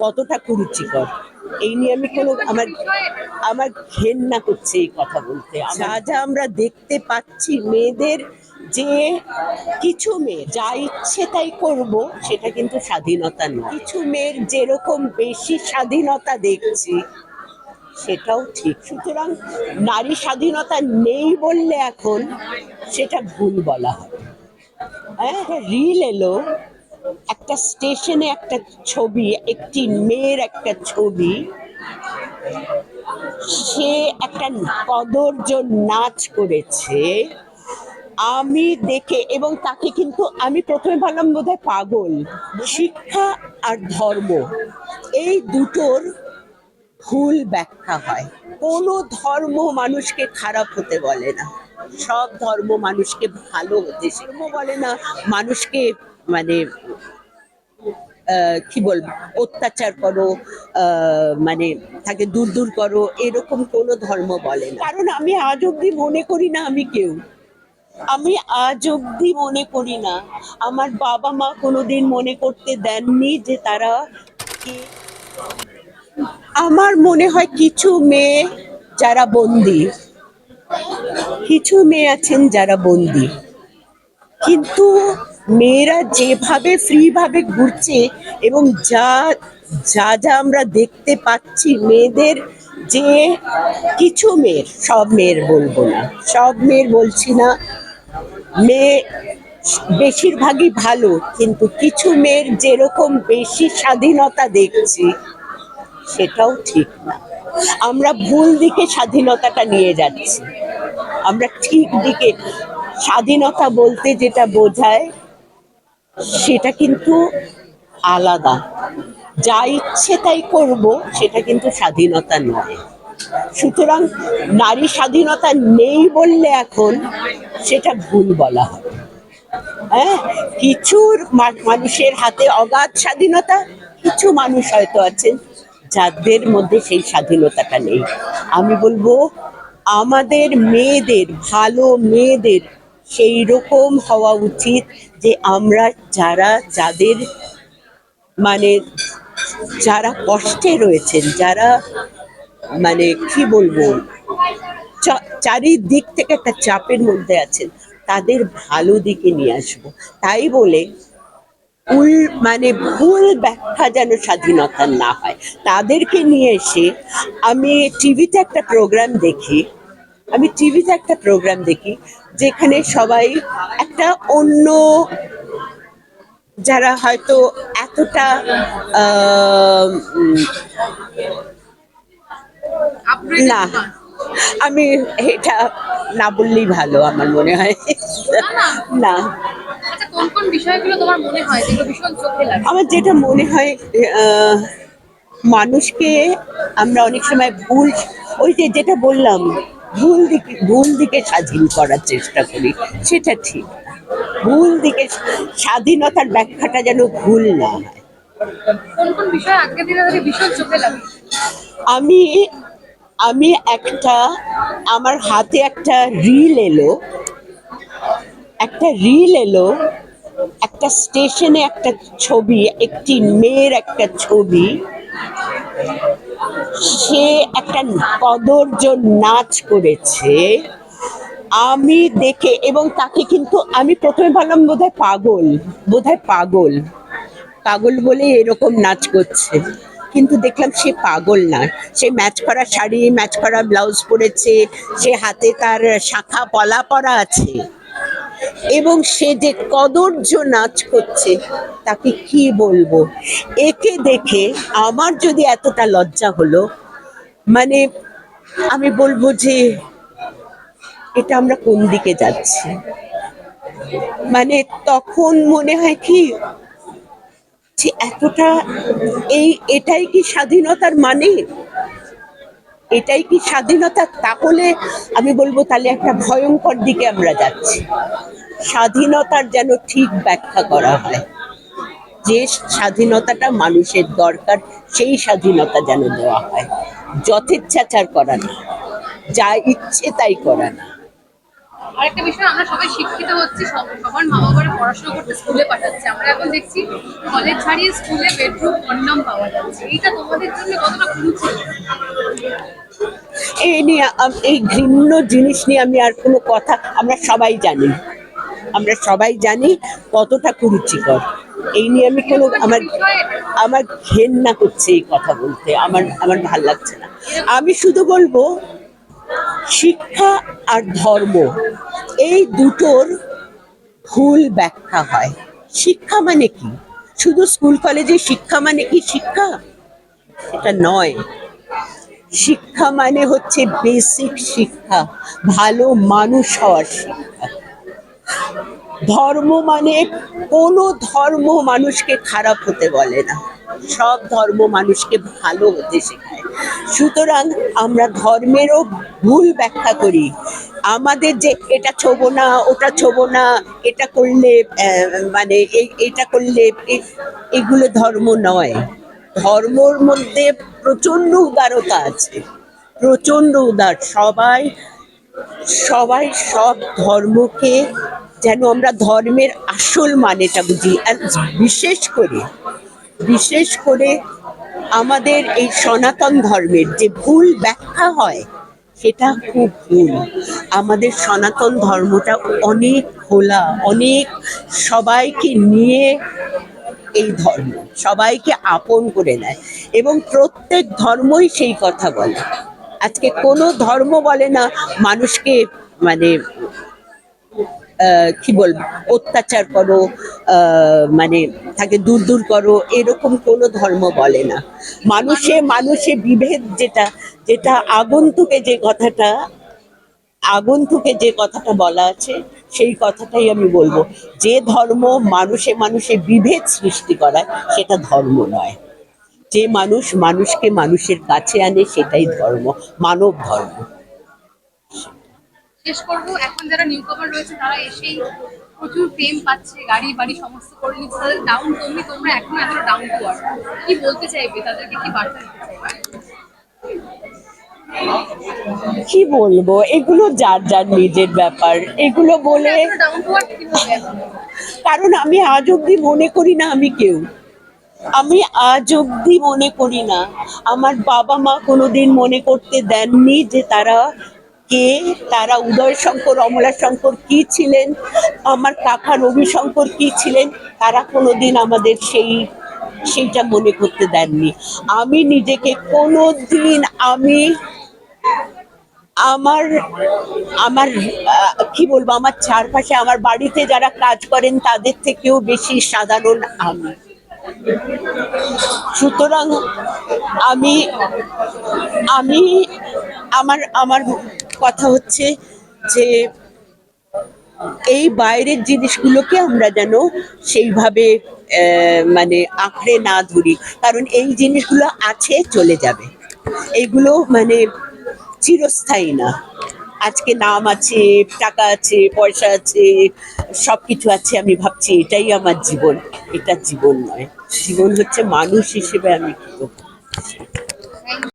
কতটা কুরুচিকর এই নিয়ে আমি কোনো আমার আমার ঘেন্না করছে এই কথা বলতে। যা যা আমরা দেখতে পাচ্ছি মেয়েদের, যে কিছু মেয়ে যা ইচ্ছে তাই করব, সেটা কিন্তু স্বাধীনতা নয়। কিছু মেয়ের যেরকম বেশি স্বাধীনতা দেখছি, সেটাও ঠিক। সুতরাং নারী স্বাধীনতা নেই বললে এখন সেটা ভুল বলা হবে। হ্যাঁ, রিল এলো, একটা স্টেশনে একটা ছবি, একটি মেয়ের একটা ছবি, সে একটা কদর্য নাচ করেছে। আমি দেখে, এবং তাকে কিন্তু আমি প্রথমে ভাবলাম বোধহয় পাগল। শিক্ষা আর ধর্ম, এই দুটোর ভুল ব্যাখ্যা হয়। কোনো ধর্ম মানুষকে খারাপ হতে বলে না, সব ধর্ম মানুষকে ভালো হতে, ধর্ম বলে না মানুষকে মানে কি বলবো, অত্যাচার করো, মানে তাকে দূর দূর করো, এরকম কোনো ধর্ম বলে না। কারণ আমি আজ অব্দি মনে করি না আমি কেউ, আমি আজ অব্দি মনে করি না, আমার বাবা মা কোনোদিন মনে করতে দেননি যে তারা কে। আমার মনে হয় কিছু মেয়ে যারা বন্দি, কিছু মেয়ে আছেন যারা বন্দি, কিন্তু মেয়েরা যেভাবে ফ্রি ভাবে ঘুরছে, এবং যা যা যা আমরা দেখতে পাচ্ছি মেয়েদের, যে কিছু মেয়ের, সব মেয়ের বলবো না, সব মেয়ের বলছি না, মেয়ে বেশিরভাগই ভালো, কিন্তু কিছু মেয়ের যেরকম বেশি স্বাধীনতা দেখছি, সেটাও ঠিক না। আমরা ভুল দিকে স্বাধীনতাটা নিয়ে যাচ্ছি, আমরা ঠিক দিকে। স্বাধীনতা বলতে যেটা বোঝায় সেটা কিন্তু আলাদা। যা ইচ্ছে তাই করব, সেটা কিন্তু স্বাধীনতা নয়। সুতরাং নারী স্বাধীনতা নেই বললে এখন সেটা ভুল বলা হবে। হ্যাঁ, কিছু মানুষের হাতে অগাধ স্বাধীনতা, কিছু মানুষ হয়তো আছেন যাদের মধ্যে সেই স্বাধীনতাটা নেই। আমি বলবো আমাদের মেয়েদের, ভালো মেয়েদের সেই রকম হওয়া উচিত, যে আমরা যারা, যাদের মানে যারা কষ্টে রয়েছেন, যারা মানে কি বলবো, চারিদিক থেকে একটা চাপের মধ্যে আছেন, তাদের ভালো দিকে নিয়ে আসবো। তাই বলে ভুল, মানে ভুল ব্যাখ্যা যেন স্বাধীনতা না হয়, তাদেরকে নিয়ে এসে। আমি টিভিতে একটা প্রোগ্রাম দেখি, যেখানে সবাই একটা অন্য, যারা হয়তো এতটা না, আমি এটা না বললেই ভালো আমার মনে হয়। না, আমার যেটা মনে হয়, মানুষকে আমরা অনেক সময় ভুল, ওই যে যেটা বললাম, ভুল দিকে স্বাধীন করার চেষ্টা করি, সেটা ঠিক। ভুল দিকে স্বাধীনতার ব্যাখ্যাটা যেন ভুল না হয়। আমি আমি একটা, আমার হাতে একটা রিল এলো, একটা স্টেশনে একটা ছবি, একটি মেয়ের একটা ছবি, সে একটা কদর্য নাচ করেছে। আমি দেখে, এবং তাকে কিন্তু আমি প্রথমে ভাবলাম বোধহয় পাগল, পাগল বলে এরকম নাচ করছে, কিন্তু দেখলাম সে পাগল না। সে ম্যাচ করা শাড়ি, ম্যাচ করা ব্লাউজ পরেছে, সে হাতে তার শাখা পলা পরা আছে, এবং সে যে কদর্য নাচ করছে, তাকে কি বলবো। একে দেখে আমার যদি এতটা লজ্জা হলো, মানে আমি বলবো যে এটা আমরা কোন দিকে যাচ্ছি। মানে তখন মনে হয় কি, যে এতটা, এটাই কি স্বাধীনতার মানে, এটাই কি স্বাধীনতা? তাহলে আমি বলবো তাহলে একটা ভয়ঙ্কর দিকে আমরা যাচ্ছি। স্বাধীনতার যেন ঠিক ব্যাখ্যা করা হয়, যে স্বাধীনতাটা মানুষের দরকার, সেই স্বাধীনতা যেন দেওয়া হয়, যথেচ্ছাচার করা না, যা ইচ্ছে তাই করা না। আরেকটা বিষয়, আমরা সবাই শিক্ষিত হচ্ছি, সবার মা বাবারা পড়াশোনা করতে স্কুলে পাঠাচ্ছে, আমরা এখন দেখছি কলেজ ছাড়িয়ে স্কুলে বেডরুম কন্ডম পাওয়া যাচ্ছে। এইটা তোমাদের জন্য কতটা কুরুচিকর? এই নিয়ে এই ঘৃণ্য জিনিস নিয়ে আমি আর কোনো কথা, আমরা সবাই জানি কতটা কুরুচিকর। এই নিয়ে আমি কোনো এরকম একটা আমার বিষয়, আমার ঘেন্না করছে এই কথা বলতে, আমার ভাল লাগছে না। আমি শুধু বলবো, শিক্ষা আর ধর্ম এই দুটোর ভুল ব্যাখ্যা হয়। শিক্ষা মানে কি? শুধু স্কুল কলেজে শিক্ষা মানে কি শিক্ষা? এটা নয়। শিক্ষা মানে হচ্ছে বেসিক শিক্ষা, ভালো মানুষ হওয়ার শিক্ষা। ধর্ম মানে, কোনো ধর্ম মানুষকে খারাপ হতে বলে না, সব ধর্ম মানুষকে ভালো হতে শেখায়। সুতরাং আমরা ধর্মেরও ভুল ব্যাখ্যা করি। আমাদের যে এটা ছোবো না, ওটা ছোবো না, এটা করলে মানে এটা করলে এগুলো ধর্ম নয়। ধর্মর মধ্যে প্রচন্ড উদারতা আছে, প্রচন্ড উদার। সবাই সবাই সব ধর্মকে, যেন আমরা ধর্মের আসল মানেটা বুঝি। আর বিশেষ করে আমাদের এই সনাতন ধর্মের যে ভুল ব্যাখ্যা হয়, সেটা খুব ভুল। আমাদের সনাতন ধর্মটা অনেক খোলা, অনেক সবাইকে নিয়ে এই ধর্ম, সবাইকে আপন করে নেয়, এবং প্রত্যেক ধর্মই সেই কথা বলে। আজকে কোনো ধর্ম বলে না মানুষকে, মানে কি বলবো, অত্যাচার করো, মানে তাকে দূর দূর করো, এরকম কোনো ধর্ম বলে না। মানুষে মানুষে বিভেদ, যেটা যেটা আগন্তুকে যে কথাটা বলা আছে, সেই কথাটাই আমি বলবো। যে ধর্ম মানুষে মানুষে বিভেদ সৃষ্টি করায়, সেটা ধর্ম নয়। যে মানুষ মানুষকে মানুষের কাছে আনে, সেটাই ধর্ম, মানব ধর্ম। শেষ করবো, এখন যারা নিউ কামার রয়েছে তারা এসেই প্রচুর ফেম পাচ্ছে, গাড়ি বাড়ি সমস্ত করে নিচ্ছে, তাদের ডাউন, তোমরা এখন এত ডাউন টু আর্থ, কি বলতে চাইবে তাদেরকে, কি বার্তা দিতে চাইবে? কি বলবো, এগুলো যার যার নিজের ব্যাপার, এগুলো বলে। এত ডাউন টু আর্থ কিভাবে এখন? কারণ আমি আজ অব্দি মনে করি না আমি কেউ, আমি আজ অব্দি মনে করি না, আমার বাবা মা কোনোদিন মনে করতে দেননি যে তারা কে, তারা উদয় শঙ্কর, অমলা শঙ্কর কি ছিলেন, আমার কাকা রবি শঙ্কর কি ছিলেন, তারা কোনোদিন আমাদের সেইটা মনে করতে দেননি। আমি নিজেকে কোনোদিন, আমি আমার আমার কি বলবো, আমার চারপাশে, আমার বাড়িতে যারা কাজ করেন তাদের থেকেও বেশি সাধারণ আমি। সুতরাং আমি আমি আমার আমার কথা হচ্ছে যে এই বাইরের জিনিসগুলোকে আমরা যেন সেইভাবে মানে আঁকড়ে না ধরি, কারণ এই জিনিসগুলো আছে, চলে যাবে। এইগুলো মানে চিরস্থায়ী না। আজকে নাম আছে, টাকা আছে, পয়সা আছে, সবকিছু আছে, আমি ভাবছি এটাই আমার জীবন। এটা জীবন নয়। জীবন হচ্ছে মানুষ হিসেবে আমি কি করব।